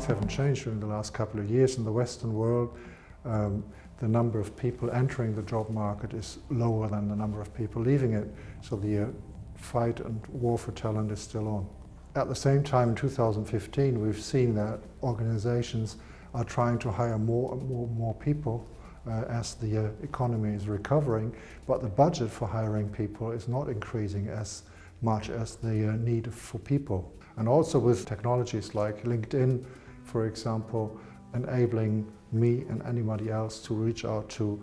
things haven't changed during the last couple of years. In the Western world, the number of people entering the job market is lower than the number of people leaving it. So the fight and war for talent is still on. At the same time, in 2015, we've seen that organizations are trying to hire more and more people as the economy is recovering, but the budget for hiring people is not increasing as much as the need for people. And also with technologies like LinkedIn, for example, enabling me and anybody else to reach out to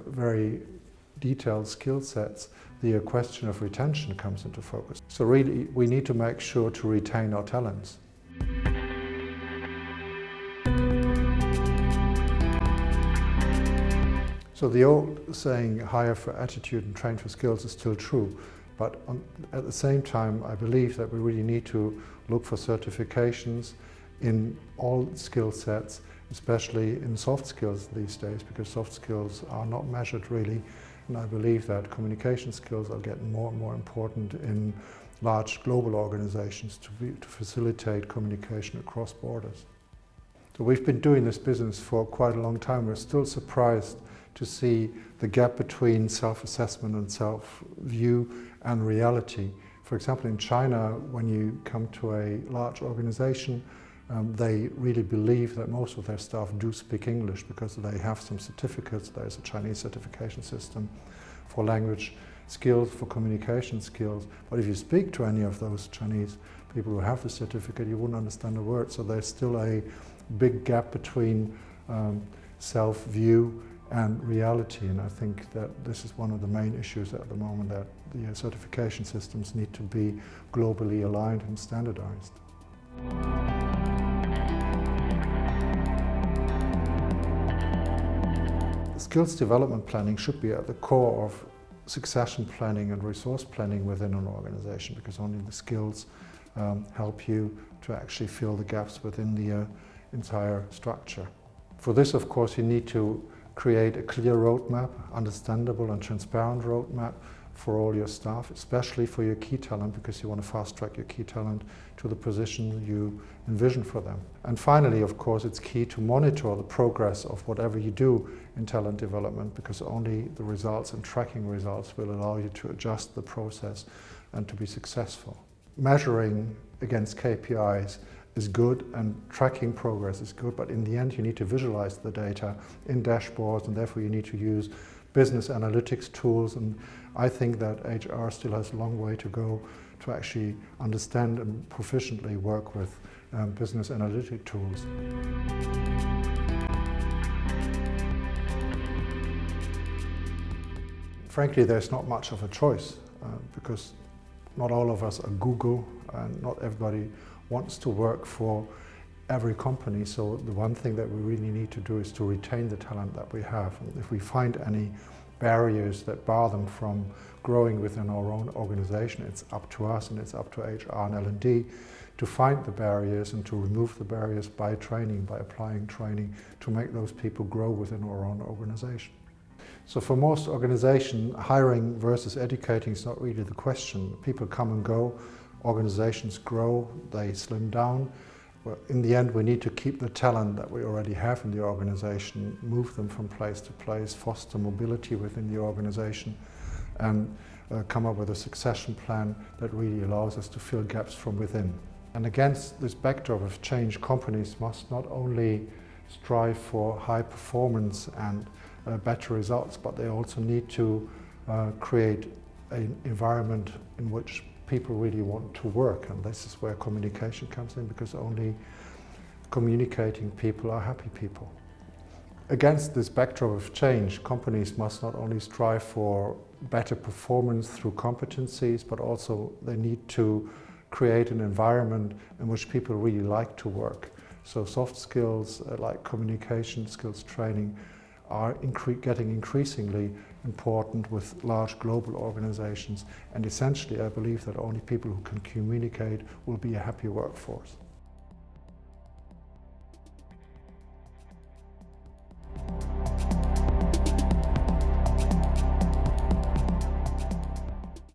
very detailed skill sets, the question of retention comes into focus. So really, we need to make sure to retain our talents. So the old saying, hire for attitude and train for skills, is still true. But at the same time, I believe that we really need to look for certifications in all skill sets, especially in soft skills these days, because soft skills are not measured really. And I believe that communication skills are getting more and more important in large global organizations to facilitate communication across borders. So we've been doing this business for quite a long time. We're still surprised to see the gap between self-assessment and self-view and reality. For example, in China, when you come to a large organization, they really believe that most of their staff do speak English because they have some certificates. There's a Chinese certification system for language skills, for communication skills. But if you speak to any of those Chinese people who have the certificate, you wouldn't understand a word. So there's still a big gap between self-view and reality, and I think that this is one of the main issues at the moment, that the certification systems need to be globally aligned and standardized. Skills development planning should be at the core of succession planning and resource planning within an organization, because only the skills help you to actually fill the gaps within the entire structure. For this, of course, you need to create a clear roadmap, understandable and transparent roadmap for all your staff, especially for your key talent, because you want to fast track your key talent to the position you envision for them. And finally, of course, it's key to monitor the progress of whatever you do in talent development, because only the results and tracking results will allow you to adjust the process and to be successful. Measuring against KPIs is good and tracking progress is good, but in the end you need to visualize the data in dashboards, and therefore you need to use business analytics tools, and I think that HR still has a long way to go to actually understand and proficiently work with business analytic tools. Frankly, there's not much of a choice because not all of us are Google, and not everybody wants to work for every company. So the one thing that we really need to do is to retain the talent that we have. And if we find any barriers that bar them from growing within our own organization, it's up to us, and it's up to HR and L&D to find the barriers and to remove the barriers by training, by applying training to make those people grow within our own organization. So for most organizations, hiring versus educating is not really the question. People come and go, organizations grow, they slim down. Well, in the end, we need to keep the talent that we already have in the organization, move them from place to place, foster mobility within the organization, and come up with a succession plan that really allows us to fill gaps from within. And against this backdrop of change, companies must not only strive for high performance and better results, but they also need to create an environment in which people really want to work, and this is where communication comes in, because only communicating people are happy people. Against this backdrop of change, companies must not only strive for better performance through competencies, but also they need to create an environment in which people really like to work. So soft skills like communication skills training are getting increasingly important with large global organizations, and essentially I believe that only people who can communicate will be a happy workforce.